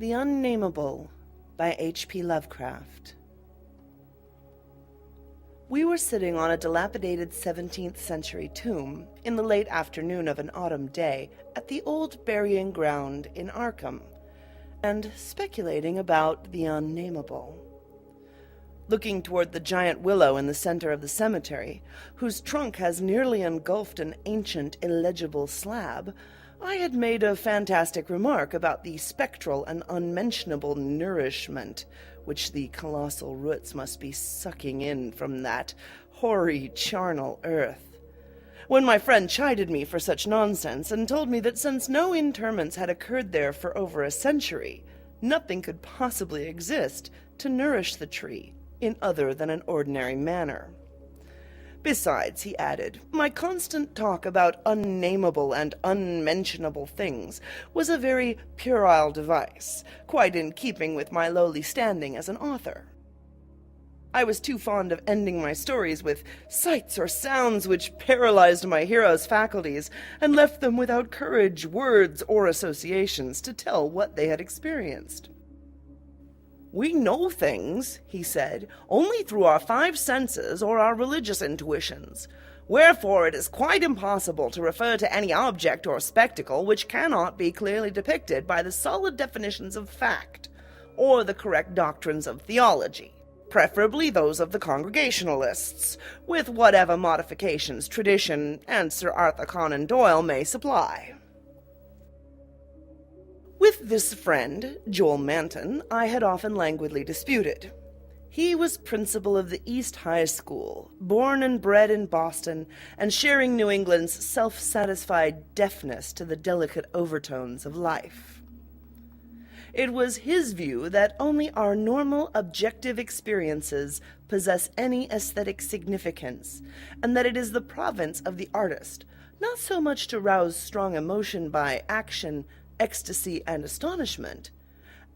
The Unnameable by H.P. Lovecraft. We were sitting on a dilapidated 17th century tomb in the late afternoon of an autumn day at the old burying ground in Arkham, and speculating about the Unnameable. Looking toward the giant willow in the center of the cemetery, whose trunk has nearly engulfed an ancient, illegible slab, I had made a fantastic remark about the spectral and unmentionable nourishment which the colossal roots must be sucking in from that hoary, charnel earth, when my friend chided me for such nonsense and told me that since no interments had occurred there for over a century, nothing could possibly exist to nourish the tree in other than an ordinary manner. Besides, he added, my constant talk about unnameable and unmentionable things was a very puerile device, quite in keeping with my lowly standing as an author. I was too fond of ending my stories with sights or sounds which paralyzed my heroes' faculties and left them without courage, words, or associations to tell what they had experienced. "We know things," he said, "only through our five senses or our religious intuitions. Wherefore it is quite impossible to refer to any object or spectacle which cannot be clearly depicted by the solid definitions of fact, or the correct doctrines of theology, preferably those of the Congregationalists, with whatever modifications tradition and Sir Arthur Conan Doyle may supply." With this friend, Joel Manton, I had often languidly disputed. He was principal of the East High School, born and bred in Boston, and sharing New England's self-satisfied deafness to the delicate overtones of life. It was his view that only our normal objective experiences possess any aesthetic significance, and that it is the province of the artist, not so much to rouse strong emotion by action, ecstasy, and astonishment,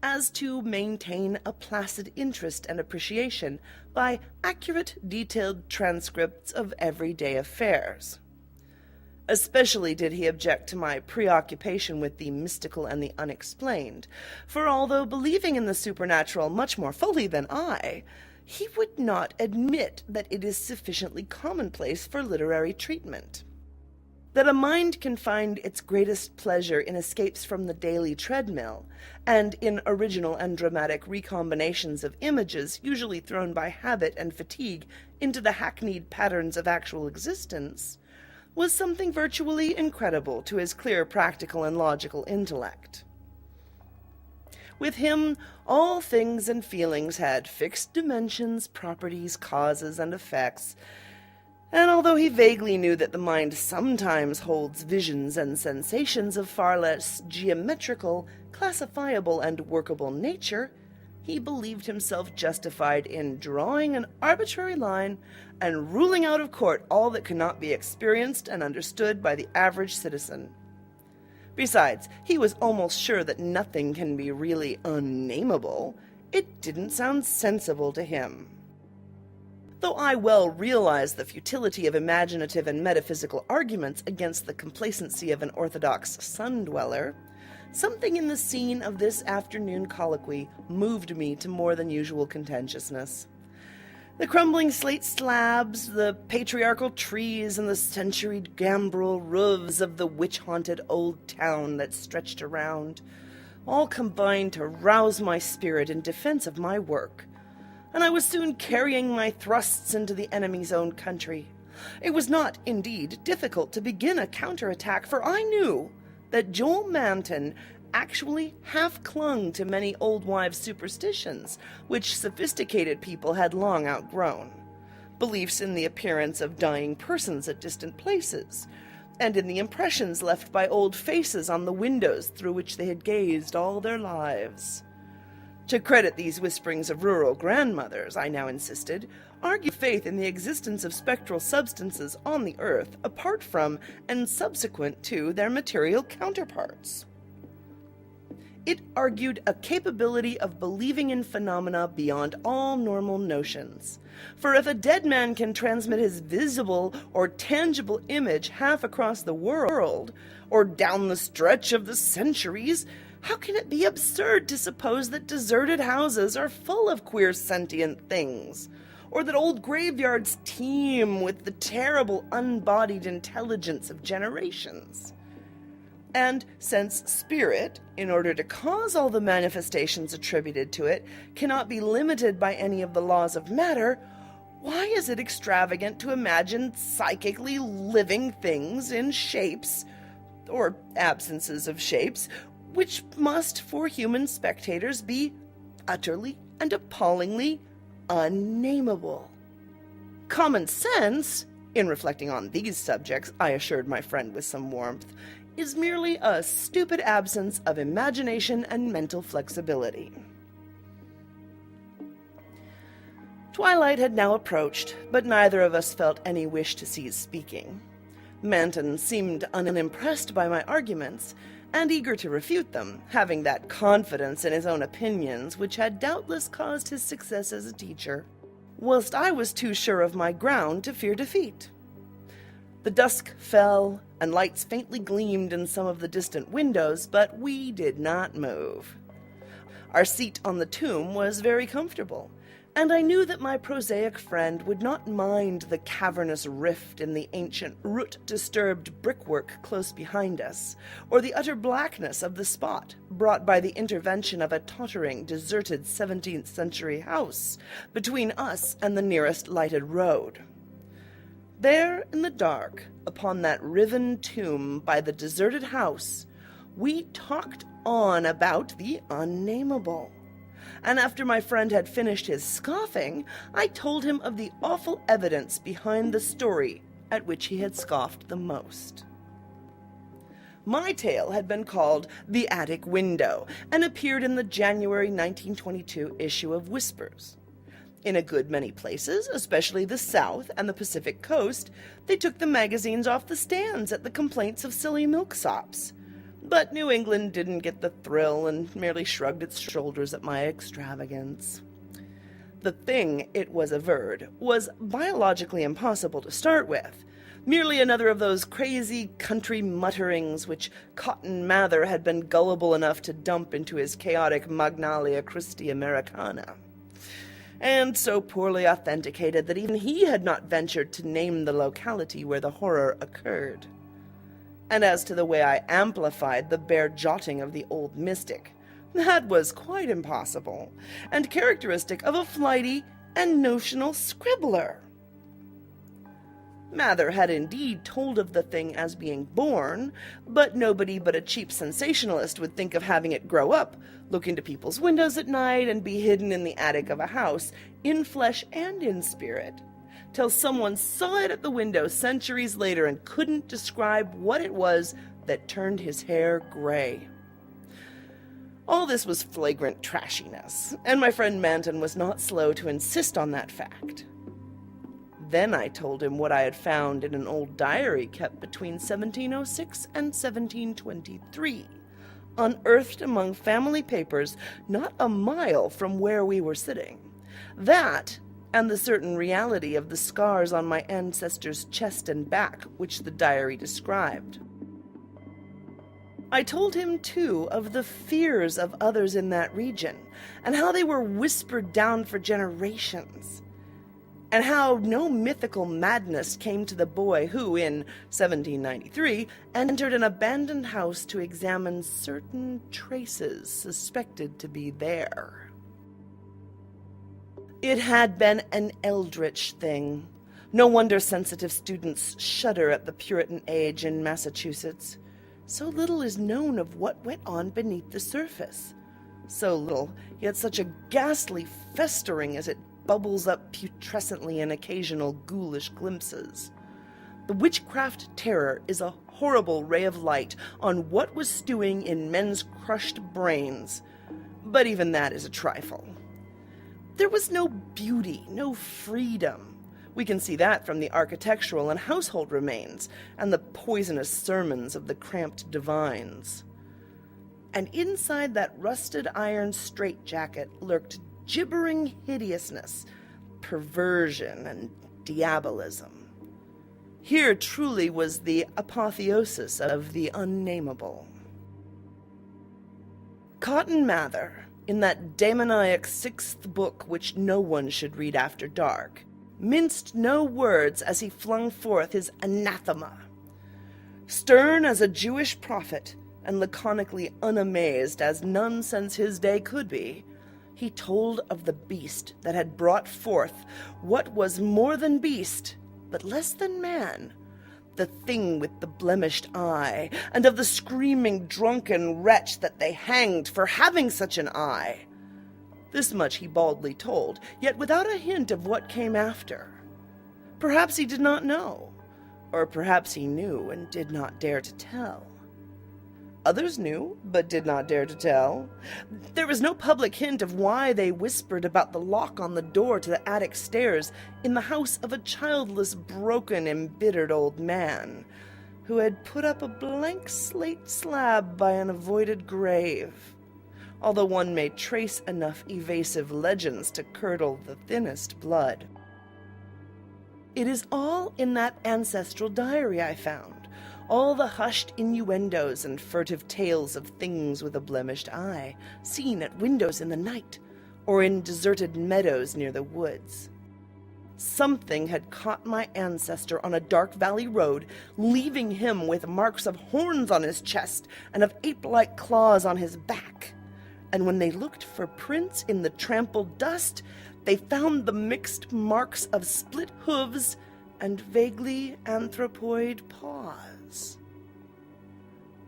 as to maintain a placid interest and appreciation by accurate, detailed transcripts of everyday affairs. Especially did he object to my preoccupation with the mystical and the unexplained, for although believing in the supernatural much more fully than I, he would not admit that it is sufficiently commonplace for literary treatment. That a mind can find its greatest pleasure in escapes from the daily treadmill, and in original and dramatic recombinations of images usually thrown by habit and fatigue into the hackneyed patterns of actual existence, was something virtually incredible to his clear practical and logical intellect. With him, all things and feelings had fixed dimensions, properties, causes, and effects, and although he vaguely knew that the mind sometimes holds visions and sensations of far less geometrical, classifiable, and workable nature, he believed himself justified in drawing an arbitrary line and ruling out of court all that cannot be experienced and understood by the average citizen. Besides, he was almost sure that nothing can be really unnameable. It didn't sound sensible to him. Though I well realize the futility of imaginative and metaphysical arguments against the complacency of an orthodox sun-dweller, something in the scene of this afternoon colloquy moved me to more than usual contentiousness. The crumbling slate slabs, the patriarchal trees, and the centuried gambrel roofs of the witch-haunted old town that stretched around, all combined to rouse my spirit in defense of my work, and I was soon carrying my thrusts into the enemy's own country. It was not, indeed, difficult to begin a counterattack, for I knew that Joel Manton actually half clung to many old wives' superstitions, which sophisticated people had long outgrown. Beliefs in the appearance of dying persons at distant places, and in the impressions left by old faces on the windows through which they had gazed all their lives. To credit these whisperings of rural grandmothers, I now insisted, argued faith in the existence of spectral substances on the earth apart from and subsequent to their material counterparts. It argued a capability of believing in phenomena beyond all normal notions. For if a dead man can transmit his visible or tangible image half across the world, or down the stretch of the centuries, How can it be absurd to suppose that deserted houses are full of queer sentient things, or that old graveyards teem with the terrible unbodied intelligence of generations? And since spirit, in order to cause all the manifestations attributed to it, cannot be limited by any of the laws of matter, why is it extravagant to imagine psychically living things in shapes, or absences of shapes, which must, for human spectators, be utterly and appallingly unnameable? Common sense, in reflecting on these subjects, I assured my friend with some warmth, is merely a stupid absence of imagination and mental flexibility. Twilight had now approached, but neither of us felt any wish to cease speaking. Manton seemed unimpressed by my arguments, and eager to refute them, having that confidence in his own opinions which had doubtless caused his success as a teacher, whilst I was too sure of my ground to fear defeat. The dusk fell, and lights faintly gleamed in some of the distant windows, but we did not move. Our seat on the tomb was very comfortable, and I knew that my prosaic friend would not mind the cavernous rift in the ancient, root-disturbed brickwork close behind us, or the utter blackness of the spot brought by the intervention of a tottering, deserted 17th-century house between us and the nearest lighted road. There in the dark, upon that riven tomb by the deserted house, we talked on about the unnameable. And after my friend had finished his scoffing, I told him of the awful evidence behind the story at which he had scoffed the most. My tale had been called The Attic Window, and appeared in the January 1922 issue of Whispers. In a good many places, especially the South and the Pacific Coast, they took the magazines off the stands at the complaints of silly milksops. But New England didn't get the thrill and merely shrugged its shoulders at my extravagance. The thing, it was averred, was biologically impossible to start with, merely another of those crazy country mutterings which Cotton Mather had been gullible enough to dump into his chaotic Magnalia Christi Americana, and so poorly authenticated that even he had not ventured to name the locality where the horror occurred. And as to the way I amplified the bare jotting of the old mystic, that was quite impossible, and characteristic of a flighty and notional scribbler. Mather had indeed told of the thing as being born, but nobody but a cheap sensationalist would think of having it grow up, look into people's windows at night, and be hidden in the attic of a house, in flesh and in spirit, till someone saw it at the window centuries later and couldn't describe what it was that turned his hair gray. All this was flagrant trashiness, and my friend Manton was not slow to insist on that fact. Then I told him what I had found in an old diary kept between 1706 and 1723, unearthed among family papers not a mile from where we were sitting. That, and the certain reality of the scars on my ancestor's chest and back, which the diary described. I told him, too, of the fears of others in that region, and how they were whispered down for generations, and how no mythical madness came to the boy who, in 1793, entered an abandoned house to examine certain traces suspected to be there. It had been an eldritch thing. No wonder sensitive students shudder at the Puritan age in Massachusetts. So little is known of what went on beneath the surface. So little, yet such a ghastly festering as it bubbles up putrescently in occasional ghoulish glimpses. The witchcraft terror is a horrible ray of light on what was stewing in men's crushed brains, but even that is a trifle. There was no beauty, no freedom. We can see that from the architectural and household remains, and the poisonous sermons of the cramped divines. And inside that rusted iron straitjacket lurked gibbering hideousness, perversion, and diabolism. Here truly was the apotheosis of the unnameable. Cotton Mather, in that demoniac sixth book which no one should read after dark, minced no words as he flung forth his anathema. Stern as a Jewish prophet, and laconically unamazed as none since his day could be, he told of the beast that had brought forth what was more than beast, but less than man, the thing with the blemished eye, and of the screaming drunken wretch that they hanged for having such an eye. This much he baldly told, yet without a hint of what came after. Perhaps he did not know, or perhaps he knew and did not dare to tell. Others knew, but did not dare to tell. There was no public hint of why they whispered about the lock on the door to the attic stairs in the house of a childless, broken, embittered old man, who had put up a blank slate slab by an avoided grave, although one may trace enough evasive legends to curdle the thinnest blood. It is all in that ancestral diary I found. All the hushed innuendos and furtive tales of things with a blemished eye, seen at windows in the night, or in deserted meadows near the woods. Something had caught my ancestor on a dark valley road, leaving him with marks of horns on his chest and of ape-like claws on his back. And when they looked for prints in the trampled dust, they found the mixed marks of split hooves and vaguely anthropoid paws.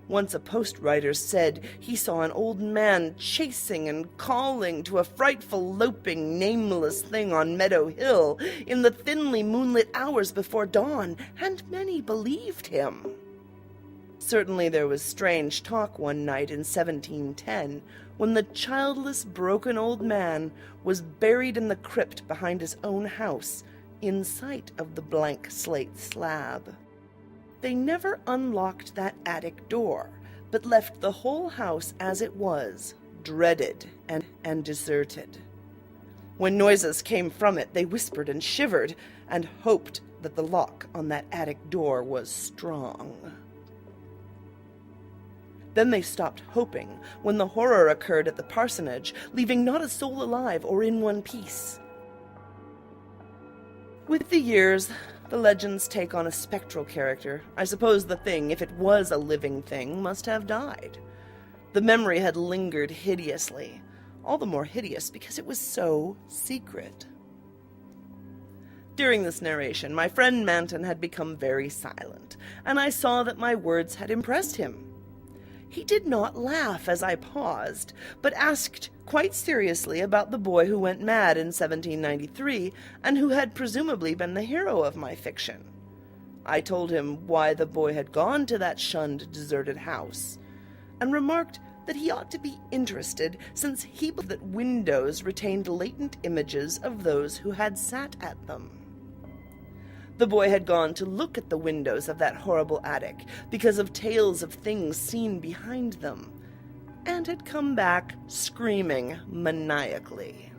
Once a post rider said he saw an old man chasing and calling to a frightful, loping, nameless thing on Meadow Hill in the thinly moonlit hours before dawn, and many believed him. Certainly there was strange talk one night in 1710, when the childless, broken old man was buried in the crypt behind his own house, in sight of the blank slate slab. They never unlocked that attic door, but left the whole house as it was, dreaded and deserted. When noises came from it, they whispered and shivered, and hoped that the lock on that attic door was strong. Then they stopped hoping when the horror occurred at the parsonage, leaving not a soul alive or in one piece. With the years, the legends take on a spectral character. I suppose the thing, if it was a living thing, must have died. The memory had lingered hideously, all the more hideous because it was so secret. During this narration, my friend Manton had become very silent, and I saw that my words had impressed him. He did not laugh as I paused, but asked quite seriously about the boy who went mad in 1793, and who had presumably been the hero of my fiction. I told him why the boy had gone to that shunned, deserted house, and remarked that he ought to be interested, since he believed that windows retained latent images of those who had sat at them. The boy had gone to look at the windows of that horrible attic because of tales of things seen behind them, and had come back screaming maniacally.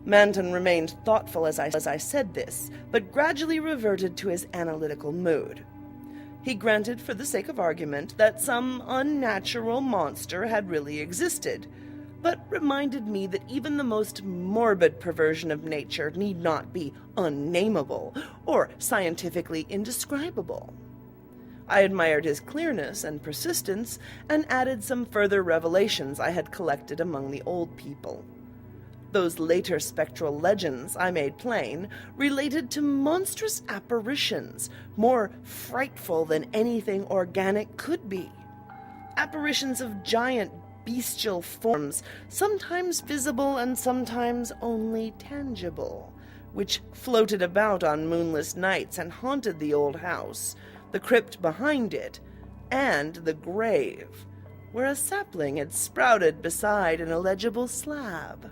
Manton remained thoughtful as I said this, but gradually reverted to his analytical mood. He granted, for the sake of argument, that some unnatural monster had really existed, but reminded me that even the most morbid perversion of nature need not be unnameable or scientifically indescribable. I admired his clearness and persistence, and added some further revelations I had collected among the old people. Those later spectral legends, I made plain, related to monstrous apparitions, more frightful than anything organic could be. Apparitions of giant bestial forms, sometimes visible and sometimes only tangible, which floated about on moonless nights and haunted the old house, the crypt behind it, and the grave, where a sapling had sprouted beside an illegible slab.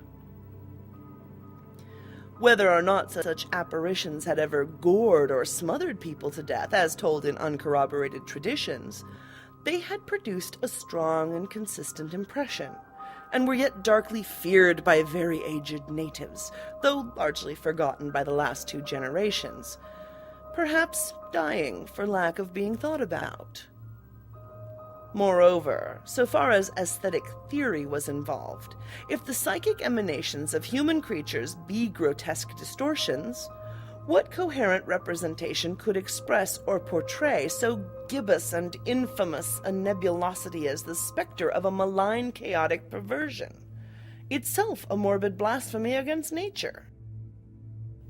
Whether or not such apparitions had ever gored or smothered people to death, as told in uncorroborated traditions, they had produced a strong and consistent impression, and were yet darkly feared by very aged natives, though largely forgotten by the last 2 generations, perhaps dying for lack of being thought about. Moreover, so far as aesthetic theory was involved, if the psychic emanations of human creatures be grotesque distortions, what coherent representation could express or portray so gibbous and infamous a nebulosity as the specter of a malign chaotic perversion, itself a morbid blasphemy against nature?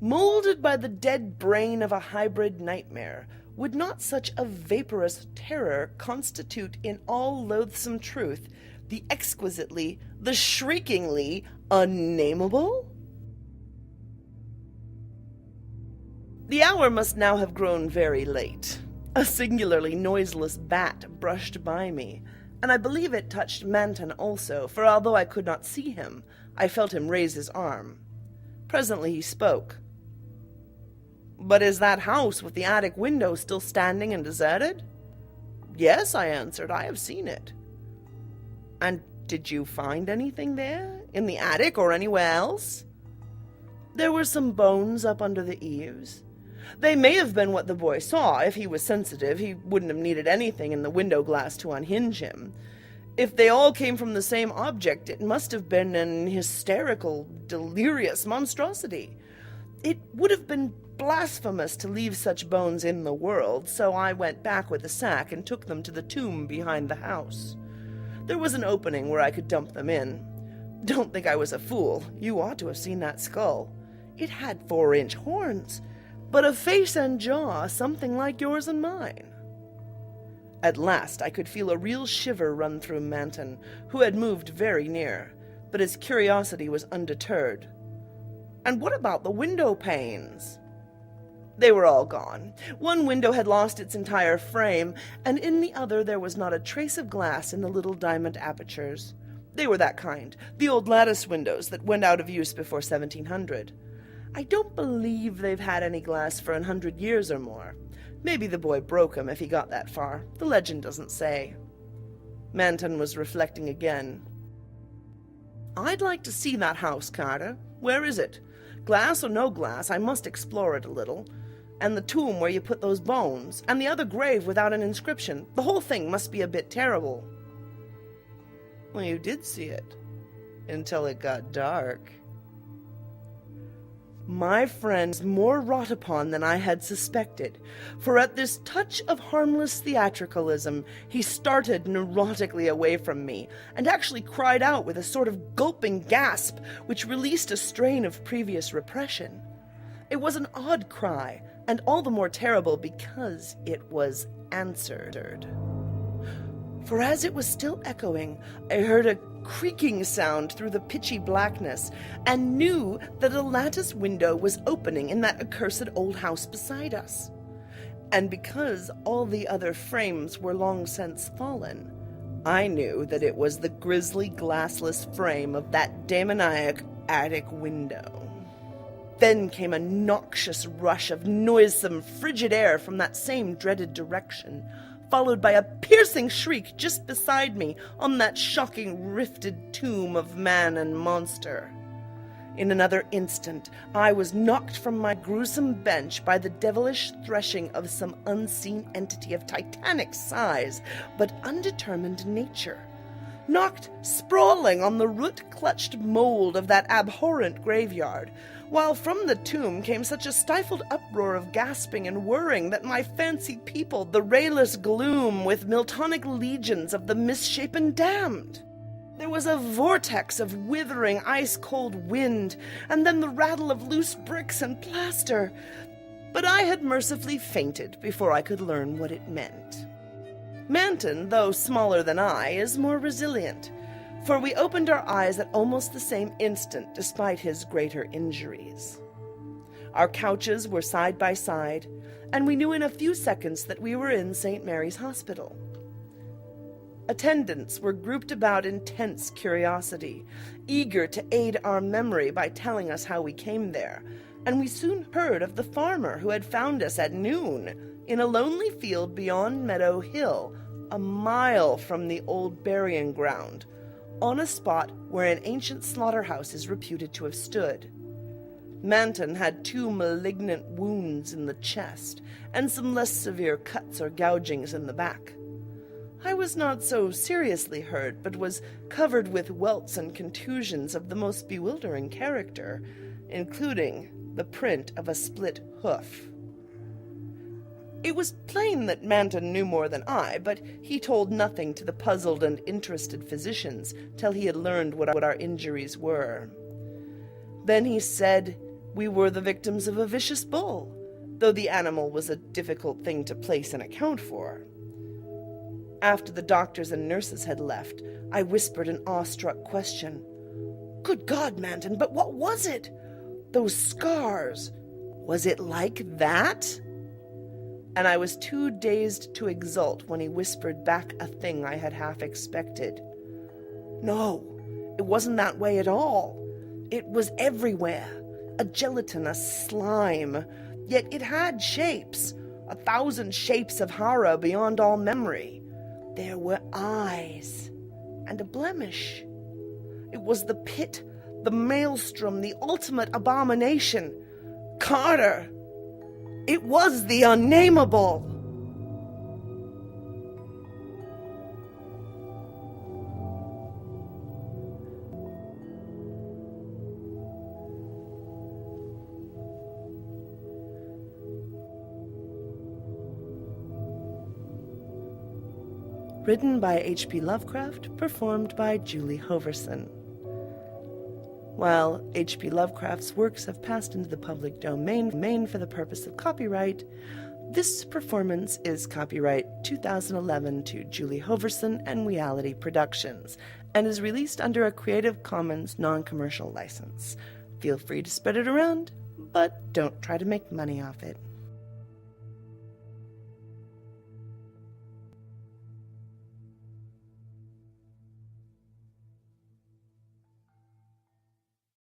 Molded by the dead brain of a hybrid nightmare, would not such a vaporous terror constitute in all loathsome truth the exquisitely, the shriekingly unnameable? The hour must now have grown very late. A singularly noiseless bat brushed by me, and I believe it touched Manton also, for although I could not see him, I felt him raise his arm. Presently he spoke. "But is that house with the attic window still standing and deserted?" "Yes," I answered, "I have seen it." "And did you find anything there, in the attic or anywhere else?" "There were some bones up under the eaves. They may have been what the boy saw. If he was sensitive, he wouldn't have needed anything in the window glass to unhinge him. If they all came from the same object, it must have been an hysterical, delirious monstrosity. It would have been blasphemous to leave such bones in the world, so I went back with the sack and took them to the tomb behind the house. There was an opening where I could dump them in. Don't think I was a fool. You ought to have seen that skull. It had 4-inch horns, but a face and jaw something like yours and mine." At last I could feel a real shiver run through Manton, who had moved very near, but his curiosity was undeterred. "And what about the window panes?" "They were all gone. One window had lost its entire frame, and in the other there was not a trace of glass in the little diamond apertures. They were that kind, the old lattice windows that went out of use before 1700. I don't believe they've had any glass for 100 years or more. Maybe the boy broke 'em if he got that far. The legend doesn't say." Manton was reflecting again. "I'd like to see that house, Carter. Where is it? Glass or no glass, I must explore it a little. And the tomb where you put those bones, and the other grave without an inscription. The whole thing must be a bit terrible." "Well, you did see it, until it got dark." My friend's more wrought upon than I had suspected, for at this touch of harmless theatricalism he started neurotically away from me, and actually cried out with a sort of gulping gasp which released a strain of previous repression. It was an odd cry, and all the more terrible because it was answered. For as it was still echoing, I heard a creaking sound through the pitchy blackness, and knew that a lattice window was opening in that accursed old house beside us. And because all the other frames were long since fallen, I knew that it was the grisly glassless frame of that demoniac attic window. Then came a noxious rush of noisome, frigid air from that same dreaded direction, followed by a piercing shriek just beside me on that shocking rifted tomb of man and monster. In another instant I was knocked from my gruesome bench by the devilish threshing of some unseen entity of titanic size but undetermined nature, knocked sprawling on the root-clutched mold of that abhorrent graveyard, while from the tomb came such a stifled uproar of gasping and whirring that my fancy peopled the rayless gloom with Miltonic legions of the misshapen damned. There was a vortex of withering ice-cold wind, and then the rattle of loose bricks and plaster. But I had mercifully fainted before I could learn what it meant. Manton, though smaller than I, is more resilient, for we opened our eyes at almost the same instant despite his greater injuries. Our couches were side by side, and we knew in a few seconds that we were in St. Mary's Hospital. Attendants were grouped about in tense curiosity, eager to aid our memory by telling us how we came there, and we soon heard of the farmer who had found us at noon in a lonely field beyond Meadow Hill, a mile from the old burying ground, on a spot where an ancient slaughterhouse is reputed to have stood. Manton had 2 malignant wounds in the chest, and some less severe cuts or gougings in the back. I was not so seriously hurt, but was covered with welts and contusions of the most bewildering character, including the print of a split hoof. It was plain that Manton knew more than I, but he told nothing to the puzzled and interested physicians till he had learned what our injuries were. Then he said we were the victims of a vicious bull, though the animal was a difficult thing to place an account for. After the doctors and nurses had left, I whispered an awestruck question. "Good God, Manton, but what was it? Those scars, was it like that?" And I was too dazed to exult when he whispered back a thing I had half expected. "No, it wasn't that way at all. It was everywhere, a gelatinous slime, yet it had shapes, 1,000 shapes of horror beyond all memory. There were eyes, and a blemish. It was the pit, the maelstrom, the ultimate abomination. Carter! It was the Unnameable!" Written by H.P. Lovecraft, performed by Julie Hoverson. While H.P. Lovecraft's works have passed into the public domain for the purpose of copyright, this performance is copyright 2011 to Julie Hoverson and Reality Productions, and is released under a Creative Commons non-commercial license. Feel free to spread it around, but don't try to make money off it.